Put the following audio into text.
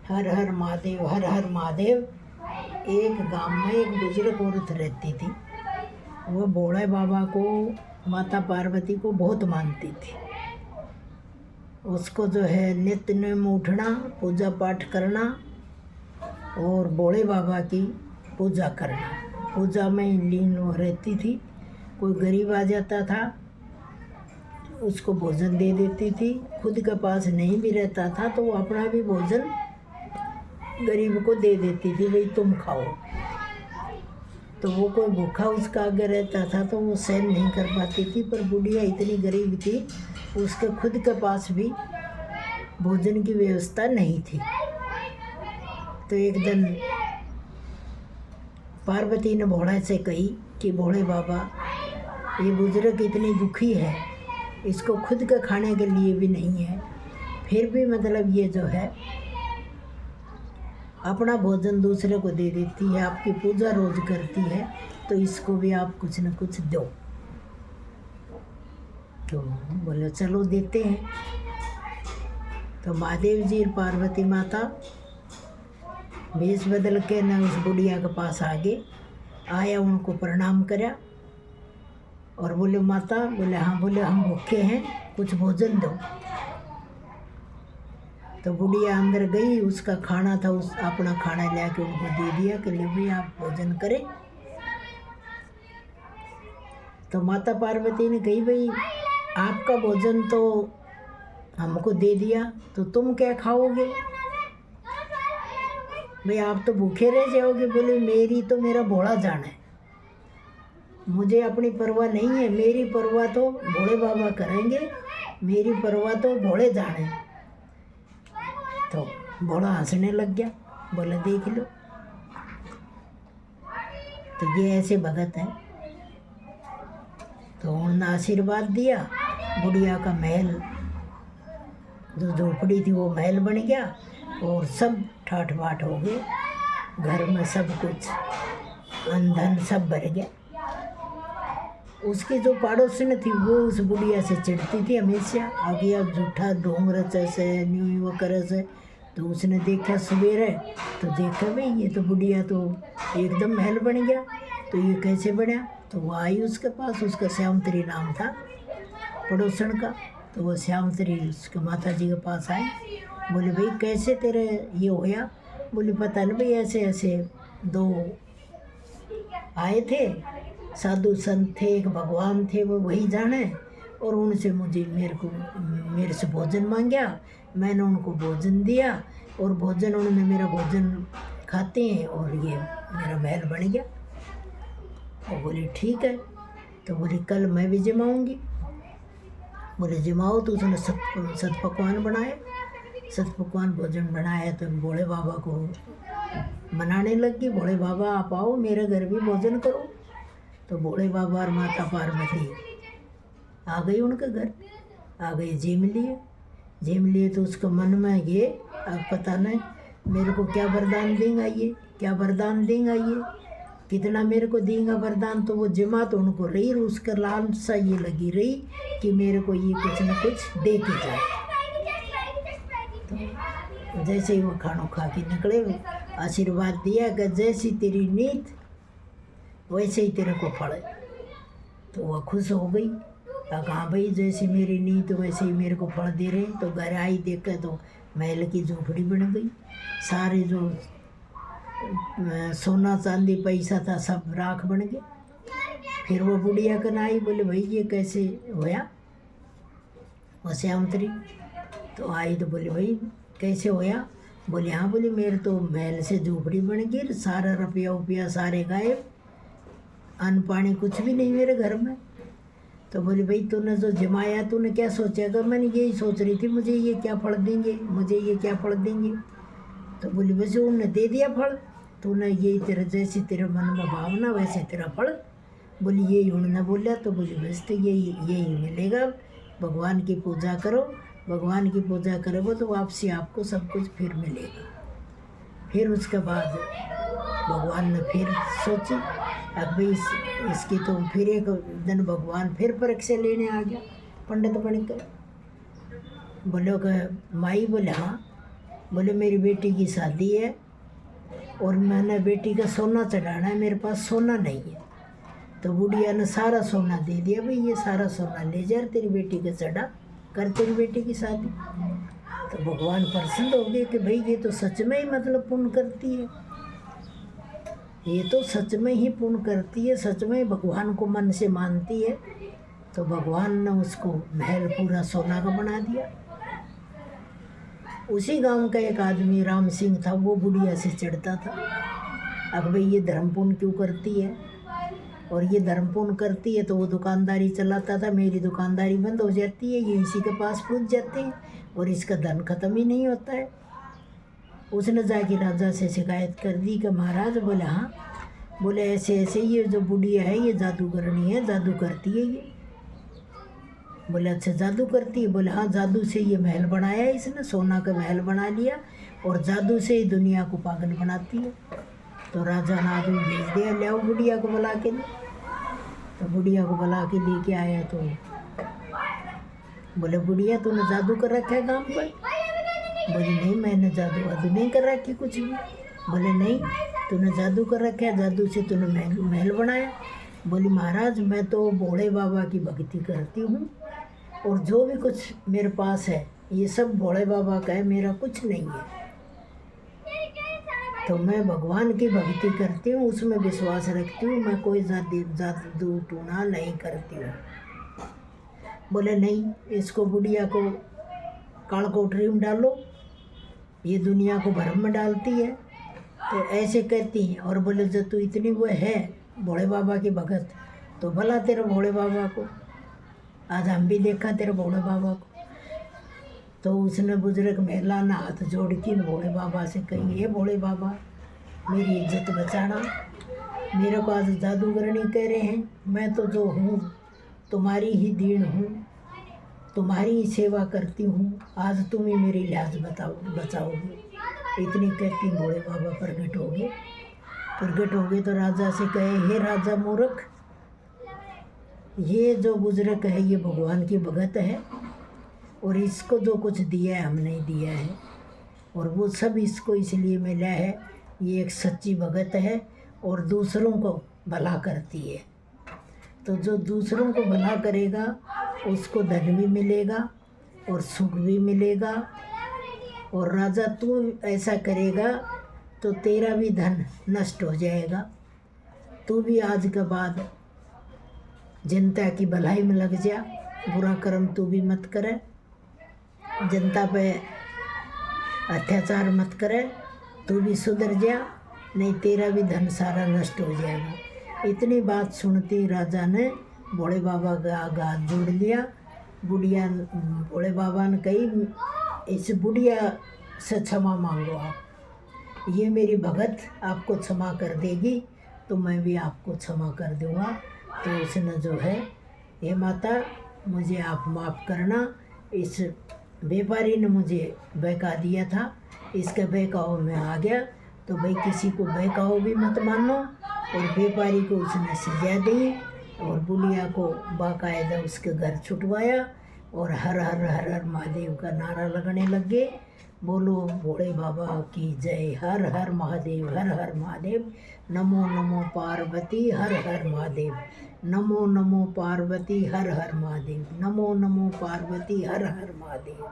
हर हर महादेव, हर हर महादेव। एक गांव में एक बुजुर्ग औरत रहती थी। वह भोले बाबा को, माता पार्वती को बहुत मानती थी। उसको जो है नित्य नेम उठना, पूजा पाठ करना और भोले बाबा की पूजा करना, पूजा में लीन रहती थी। कोई गरीब आ जाता था, उसको भोजन दे देती थी। खुद के पास नहीं भी रहता था तो वो अपना भी भोजन गरीब को दे देती थी, भाई तुम खाओ। तो वो कोई भूखा उसका आगे रहता था तो वो सहन नहीं कर पाती थी। पर बुढ़िया इतनी गरीब थी, उसके खुद के पास भी भोजन की व्यवस्था नहीं थी। तो एक दिन पार्वती ने भोले से कही कि भोले बाबा, ये बुजुर्ग इतनी दुखी है, इसको खुद के खाने के लिए भी नहीं है, फिर भी मतलब ये जो है अपना भोजन दूसरे को दे देती है, आपकी पूजा रोज करती है, तो इसको भी आप कुछ न कुछ दो। तो बोले चलो देते हैं। तो महादेव जी पार्वती माता वेश बदल के न उस बुढ़िया के पास आगे आया, उनको प्रणाम करा और बोले माता, बोले हाँ, बोले हम भूखे हैं, कुछ भोजन दो। तो बुढ़िया अंदर गई, उसका खाना था, उस अपना खाना ले के उनको दे दिया कि ले भाई आप भोजन करें। तो माता पार्वती ने कही, भाई आपका भोजन तो हमको दे दिया, तो तुम क्या खाओगे? भाई आप तो भूखे रह जाओगे। बोले मेरी तो मेरा भोला जान है, मुझे अपनी परवाह नहीं है, मेरी परवाह तो भोले बाबा करेंगे, मेरी परवाह तो भोले जान है। तो भोला हंसने लग गया, बोले देख लो, तो ये ऐसे भगत है। तो उन्होंने आशीर्वाद दिया, बुढ़िया का महल, जो झोपड़ी थी वो महल बन गया और सब ठाठ बाट हो गए, घर में सब कुछ अन्न धन सब भर गया। उसकी जो पड़ोसन थी वो उस बुढ़िया से चिढ़ती थी हमेशा, आगे अब झूठा ढोंग रचे से न्यू वो करे से। तो उसने देखा सवेरे, तो देखा भाई ये तो बुढ़िया तो एकदम महल बन गया, तो ये कैसे बना? तो वो आई उसके पास, उसका श्यामत्री नाम था पड़ोसन का। तो वो श्यामत्री उसके माता जी के पास आई, बोले भाई कैसे तेरे ये होया? बोले पता नहीं भाई, ऐसे ऐसे दो आए थे, साधु संत थे, एक भगवान थे, वो वही जाने, और उनसे मेरे से भोजन मांगा, मैंने उनको भोजन दिया और भोजन उन्होंने मेरा भोजन खाते हैं और ये मेरा महल बन गया। और बोले ठीक है। तो बोले कल मैं भी जमाऊँगी। बोले जमाओ। तो उसने सत पकवान बनाए, सत पकवान भोजन बनाया। तो भोले बाबा को मनाने लगी, भोले बाबा आप आओ मेरे घर भी भोजन करो। तो भोले बाबा और माता पार्वती आ गई उनके घर, आ गए, जिम लिए। तो उसके मन में ये अब पता नहीं मेरे को क्या वरदान देंगा ये, क्या वरदान देंगा ये, कितना मेरे को देंगा वरदान। तो वो जिमा तो उनको रही, उसका लालसा ये लगी रही कि मेरे को ये कुछ न कुछ दे के जाए। तो जैसे ही वो खाना खा के निकले, आशीर्वाद दिया कि जैसी तेरी नीत वैसे ही तेरे को फल। तो वह खुश हो गई, हाँ भाई जैसी मेरी नीत वैसे ही मेरे को फल दे रहे। तो घर आई, देखा तो महल की झोपड़ी बन गई, सारे जो सोना चांदी पैसा था सब राख बन गए। फिर वो बुढ़िया कन आई, बोले भाई ये कैसे होया? वो श्यामत्री तो आई, तो बोले भाई कैसे होया? बोले हाँ, बोले मेरे तो महल से झोपड़ी बन गई, सारा रुपया उपया सारे गायब, अन्न पानी कुछ भी नहीं मेरे घर में। तो बोले भाई तूने जो जमाया तूने क्या सोचेगा? मैंने यही सोच रही थी, मुझे ये क्या फल देंगे, मुझे ये क्या फल देंगे। तो बोली वैसे उन्होंने दे दिया फल, तूने यही तेरा जैसी तेरे मन में भावना वैसे तेरा फल। बोली यही उन्होंने बोला। तो बोली बस तो यही मिलेगा, भगवान की पूजा करो, भगवान की पूजा करोगे तो वापसी आपको सब कुछ फिर मिलेगा। फिर उसके बाद भगवान ने फिर सोची, अब भाई इसकी तो फिर एक दिन भगवान फिर परीक्षा लेने आ गया पंडित बनकर। बोलो कि माई? बोले हाँ। बोले मेरी बेटी की शादी है और मैंने बेटी का सोना चढ़ाना है, मेरे पास सोना नहीं है। तो बुढ़िया ने सारा सोना दे दिया, भाई ये सारा सोना ले जा, तेरी बेटी का चढ़ा, कर तेरी बेटी की शादी। तो भगवान प्रसन्न हो गए कि भाई ये तो सच में ही मतलब पुण्य करती है, ये तो सच में ही पुण्य करती है, सच में भगवान को मन से मानती है। तो भगवान ने उसको महल पूरा सोना का बना दिया। उसी गांव का एक आदमी राम सिंह था, वो बुढ़िया से चिढ़ता था, अब भाई ये धर्म पुण्य क्यों करती है, और ये धर्म पुण्य करती है तो वो दुकानदारी चलाता था, मेरी दुकानदारी बंद हो जाती है, ये इसी के पास पहुंच जाते हैं और इसका धन खत्म ही नहीं होता है। उसने जाके राजा से शिकायत कर दी कि महाराज, बोले हाँ, बोले ऐसे ऐसे ये जो बुढ़िया है ये जादूगरनी है, जादू करती है ये। बोले अच्छा जादू करती है, बोले हाँ, जादू से ये महल बनाया है इसने, सोना का महल बना लिया और जादू से ही दुनिया को पागल बनाती है। तो राजा ने आदमी भेज दिया, ले आओ बुढ़िया को बुला के। तो बुढ़िया को बुला के लेके आया तो बोले बुढ़िया तूने जादू कर रखा है गाँव पर? बोले नहीं, मैंने जादू वादू नहीं कर रखी कुछ भी। बोले नहीं, तूने जादू कर रखा है, जादू से तूने महल बनाया। बोली महाराज मैं तो भोले बाबा की भक्ति करती हूँ और जो भी कुछ मेरे पास है ये सब भोले बाबा का है, मेरा कुछ नहीं है। तो मैं भगवान की भक्ति करती हूँ, उसमें विश्वास रखती हूँ, मैं कोई जादू टूना नहीं करती हूँ। बोले नहीं, इसको बुढ़िया को काल कोठरी में डालो, ये दुनिया को भ्रम में डालती है। तो ऐसे कहती हैं। और बोले जब तू इतनी वो है भोले बाबा की भगत, तो भला तेरे भोले बाबा को, आज हम भी देखा तेरे भोले बाबा को। तो उसने बुजुर्ग महिला ने हाथ जोड़ के भोले बाबा से कही, ये भोले बाबा मेरी इज्जत बचाना, मेरे को आज जादूगरनी कह रहे हैं, मैं तो जो हूँ तुम्हारी ही दीन हूँ, तुम्हारी ही सेवा करती हूँ, आज तुम ही मेरी लाज बचाओगे। इतनी कहती भोले बाबा प्रकट हो गए। तो राजा से कहे, हे राजा मूर्ख, ये जो बुजुर्ग है ये भगवान की भगत है और इसको जो कुछ दिया है हम नहीं दिया है, और वो सब इसको इसलिए मिला है, ये एक सच्ची भगत है और दूसरों को भला करती है। तो जो दूसरों को भला करेगा उसको धन भी मिलेगा और सुख भी मिलेगा। और राजा तू ऐसा करेगा तो तेरा भी धन नष्ट हो जाएगा, तू भी आज के बाद जनता की भलाई में लग जा, बुरा कर्म तू भी मत करे, जनता पे अत्याचार मत करे, तू भी सुधर जा, नहीं तेरा भी धन सारा नष्ट हो जाएगा। इतनी बात सुनती राजा ने भोले बाबा का हाथ जोड़ लिया। बुढ़िया भोले बाबा ने कही, इस बुढ़िया से क्षमा मांगो आप, ये मेरी भगत आपको क्षमा कर देगी तो मैं भी आपको क्षमा कर दूँगा। तो उसने जो है, हे माता मुझे आप माफ़ करना, इस व्यापारी ने मुझे बहका दिया था, इसके बहकाव में आ गया। तो भाई किसी को बहकाव भी मत मानो। और व्यापारी को उसने सजा दी और बुढ़िया को बाकायदा उसके घर छुटवाया और हर हर हर हर महादेव का नारा लगने लग गए। बोलो भोले बाबा की जय, हर हर महादेव, हर हर महादेव, नमो नमो पार्वती, हर हर महादेव, नमो नमो पार्वती, हर हर महादेव, नमो नमो पार्वती, हर हर महादेव।